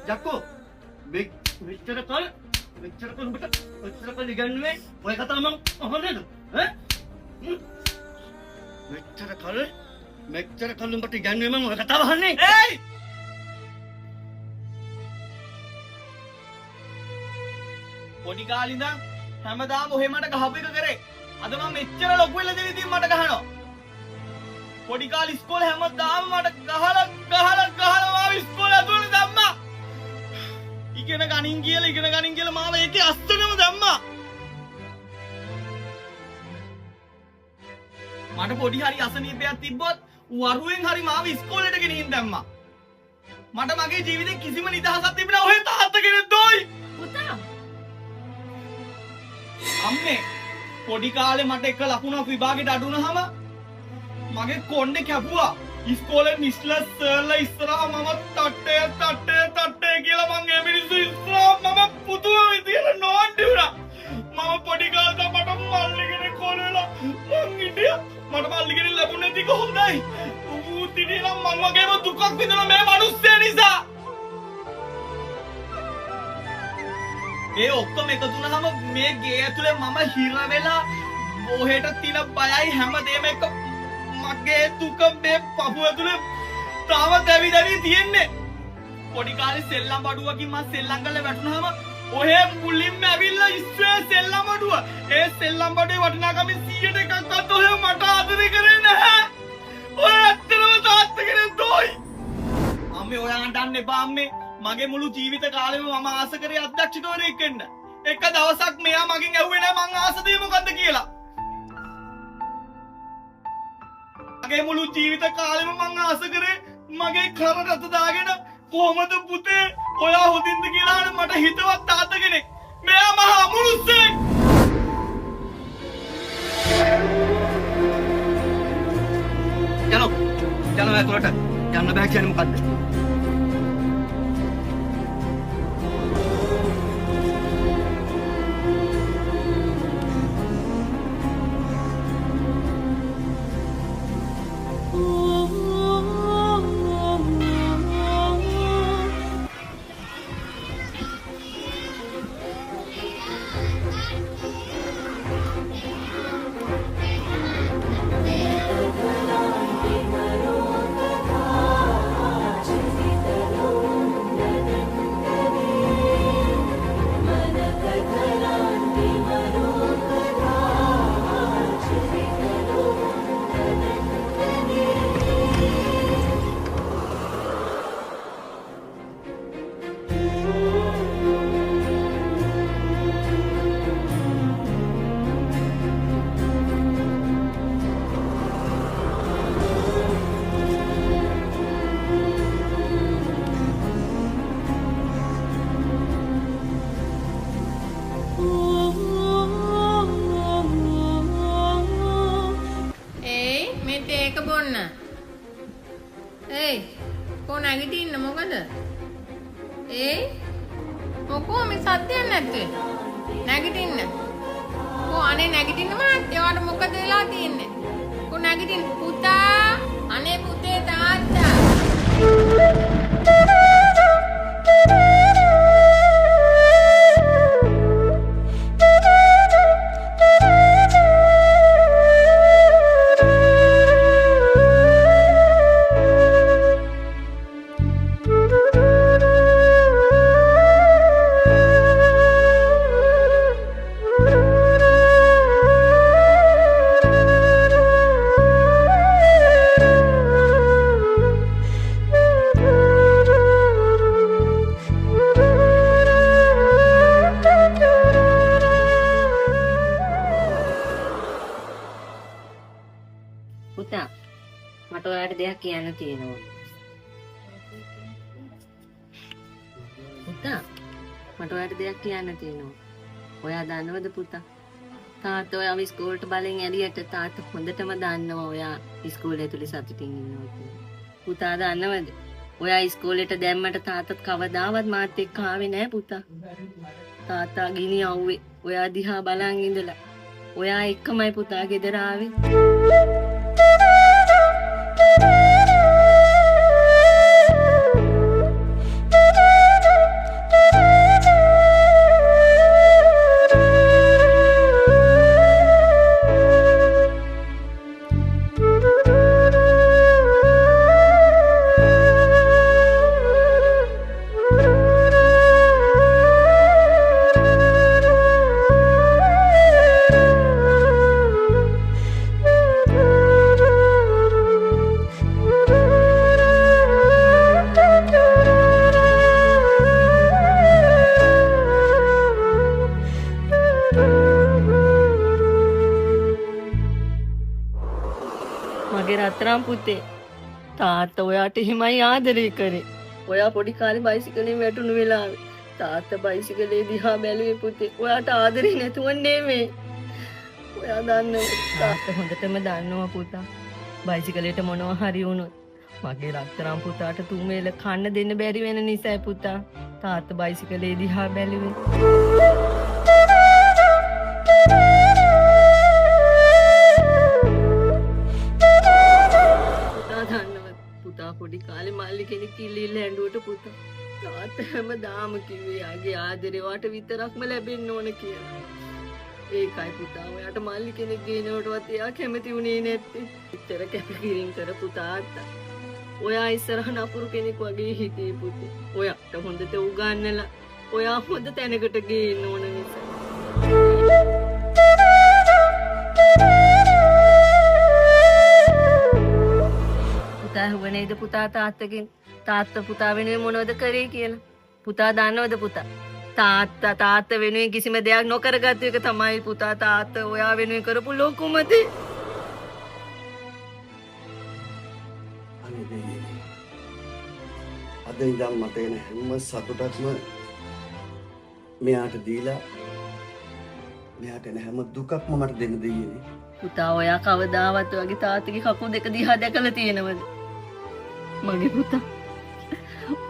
Jackko, මෙච්චර කල් ඉගන්නුවේ ඔය කතාව මං අහන්නේද? ඈ? මෙච්චර කල් උඹට ඉගන්නුවේ මං ඔය කතාව අහන්නේ. ඒයි! පොඩි කාලේ ඉඳන් හැමදාම ඔහෙ මට ගහපු එක කරේ. අද මම මෙච්චර ලොකු වෙලා ඉතින් මට ගහනවා. පොඩි කාලේ ඉස්කෝලේ හැමදාම මට ගහලා මාව ඉස්කෝලේ ඇතුළේ දැම්මා. ඉගෙන ගනින් කියලා මාව ඒකේ අස්සනම දැම්මා. මට පොඩි හරි අසනීපයක් තිබ්බොත් වරුවෙන් හරි මාව ඉස්කෝලේට ගෙනින් දැම්මා. මට මගේ ජීවිතේ කිසිම නිදහසක් තිබුණා ඔහෙ තාත්තා කෙනෙක් දොයි. පුතා අම්මේ පොඩි කාලේ මට එක ලකුණක් විභාගෙට අඩු වුණාම මගේ කොණ්ඩේ කැපුවා. ඉස්කෝලේ මිස්ලර් සර්ලා ඉස්සරහා මම තට්ටේ කියලා මං ඒ මිනිස්සු ඉස්සරහා මම පුදුම විදියට නෝන්ඩි වුණා. මම පොඩි කාලේ මට මල්ලිගෙන කොලලා මං හිටියා. මට මල්ලිගෙන ලැබුණේ ටික හොඳයි. ඌ තිරිලා මං වගේම දුකක් විඳින මේ මිනිස්සු නිසා. ඒ ඔක්කොම එකතු වුණාම මේ ගේ ඇතුලේ මම හිර වෙලා ඔහෙට තින බයයි හැමදේම එක මගේ දුක මේ පපුව ඇතුලේ තාම දැවි තියෙන්නේ. පොඩි කාලේ සෙල්ලම් බඩුවකින් මම සෙල්ලම් කරලා වැටුනහම ඔහෙ මුලින්ම ඇවිල්ලා ඉස්සේ සෙල්ලම් බඩුව. ඒ සෙල්ලම් බඩුවේ වටිනාකම 100ට එකක්වත් ඔහෙ මට ආදරේ කරේ නැහැ. ඔය ඇත්තටම තාත්තා කෙනෙක් දොයි. අම්මේ ඔයා අඬන්න එපා අම්මේ. මගේ මුළු ජීවිත කාලෙම මම ආස කරේ අධ්‍යක්ෂකවරයෙක් වෙන්න. එක දවසක් මෙයා මගෙන් ඇහුවේ නෑ මං ආස දෙය මොකද්ද කියලා. මගේ මුළු ජීවිත කාලෙම මං ආස කරේ මගේ කරට අත දාගෙන කොහමද පුතේ ඔයා හොදින්ද කියලා මට හිතවත් තාත්තා කෙනෙක්. මෙයා මහා අමුනුස්සෙක්. යනවා ඇතුළට. යන්න බෑ කියන්නේ මොකද්ද? කියන්න තියෙනවා. පුතා මට ඔයාලට දෙයක් කියන්න තියෙනවා. ඔයා දන්නවද පුතා? තාත්තා ඔයාව ඉස්කෝලේට බලෙන් ඇරියට තාත්තා හොඳටම දන්නවා ඔයා ඉස්කෝලේ ඇතුලේ සතුටින් ඉන්නවා කියලා. පුතා දන්නවද? ඔයා ඉස්කෝලේට දැම්මට තාත්තත් කවදාවත් මාත් එක්ක ආවේ නෑ පුතා. තාත්තා ගිනි අවුවේ ඔයා දිහා බලන් ඉඳලා ඔයා එක්කමයි පුතා ගෙදර ආවේ. රත්තරන් පුතේ. තාත්තා ඔයාට එහෙමයි ආදරේ කරේ. ඔයා පොඩි කාලේ බයිසිකලෙන් වැටුණු වෙලාවේ තාත්තා බයිසිකලේ දිහා බැලුවේ පුතේ. ඔයාට ආදරේ නැතුව නෙමෙයි. ඔයා දන්නවා තාත්තා හොඳටම දන්නවා පුතා. බයිසිකලෙට මොනවා හරි වුණොත් මගේ රත්තරන් පුතාට තුන් වේල කන්න දෙන්න බැරි වෙන නිසායි පුතා තාත්තා බයිසිකලේ දිහා බැලුවේ. පුතා දන්නවද පුතා පොඩි කාලේ මල්ලි කෙනෙක් කිල්ලිල්ල ඇඬුවට පුතා තාත්තා හැමදාම කිව්වේ යාගේ ආදරේ වාට විතරක්ම ලැබෙන්න ඕන කියලා. ඒකයි පුතා ඔයාට මල්ලි කෙනෙක් ගේනවටවත් එයා කැමති වුණේ නැත්තේ. ඉතර කැපකිරීම කරපු තාත්තා. ඔයා ඉස්සරහ නපුරු කෙනෙක් වගේ හිටියේ පුතේ. ඔයාට හොඳට උගන්නලා ඔයා හොඳ තැනකට ගේන්න ඕන නිසා. පුතා හුවනේද පුතා තාත්තගෙන් තාත්තා පුතා වෙනුවෙන් මොනවද කරේ කියලා. පුතා දන්නවද පුතා? තාත්තා වෙනුවෙන් කිසිම දෙයක් නොකරගත්තු එක තමයි පුතා තාත්තා ඔයා වෙනුවෙන් කරපු ලොකුම දේ. අනේ දෙයියනේ. අද ඉඳන් මට එන හැම සතුටක්ම මෙයාට දීලා මෙයාට එන හැම දුකක්ම මට දෙන්න දෙයියනේ. පුතා ඔයා කවදාවත් ඔයාගේ තාත්තගේ කකුල් දෙක දිහා දැකලා තියෙනවද? මගේ පුතා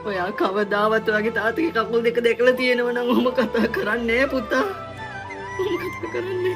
ඔයා කවදාවත් ඔයාගේ තාත්තගේ කකුල් දෙක දැකලා තියෙනව නම් ඔහොම කතා කරන්නේ නෑ පුතා. ඔහොම කතා කරන්නේ.